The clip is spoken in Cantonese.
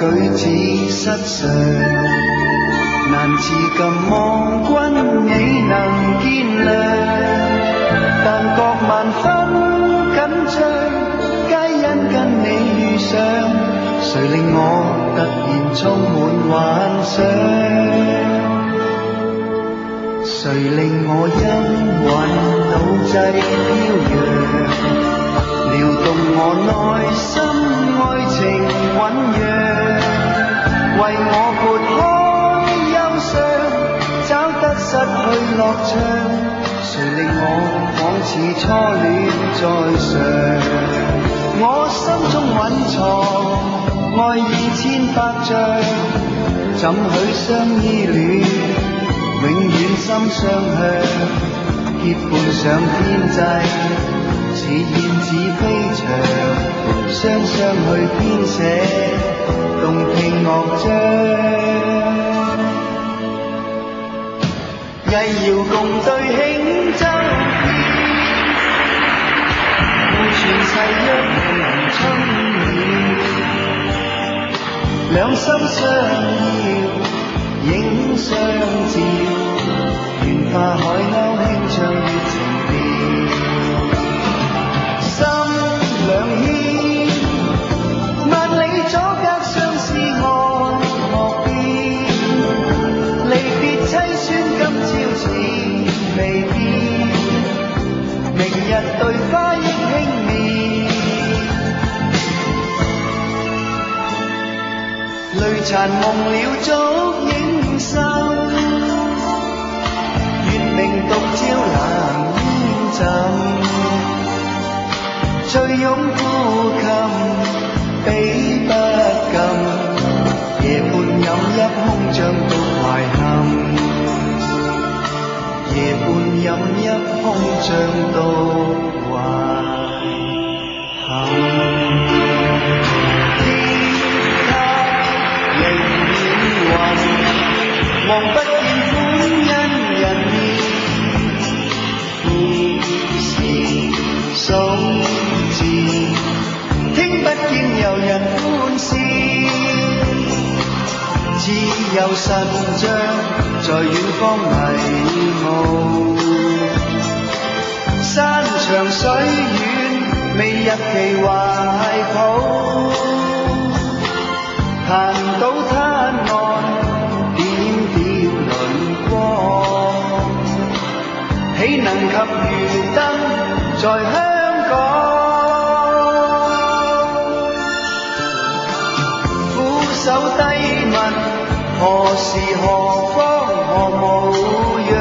舉止失常，難自禁望君你能見諒，但各萬分緊張，皆因跟你遇上，誰令我突然充滿幻想？誰令我因魂腦際飄揚，撩動我內心愛情醞釀，為我撥開憂傷，找得失去樂章，誰令我仿似初戀在上？我心中蘊藏愛意千百丈，怎許相依戀永遠心相向，結伴上天際，似燕子飛翔，雙雙去編寫動聽樂章，藝謠共對輕舟飄，互傳誓約明春暖，兩心相邀影相照，願化海鷗輕唱月情調，心兩牽，萬里阻隔相思看莫變，離別凄酸今朝似未變，明日對花憶輕面，淚殘夢了燭影深，月明獨照冷煙浸，醉擁呼吸比不禁，夜半飲一空將到懷憾，夜半飲一空將到懷憾。望不見歡欣人面，故事數字，聽不見遊人歡笑，自由神像在遠方迷霧，山長水遠未入其懷抱，彈到灘岸豈能及漁燈在香港？俯首低問何時何方何模樣？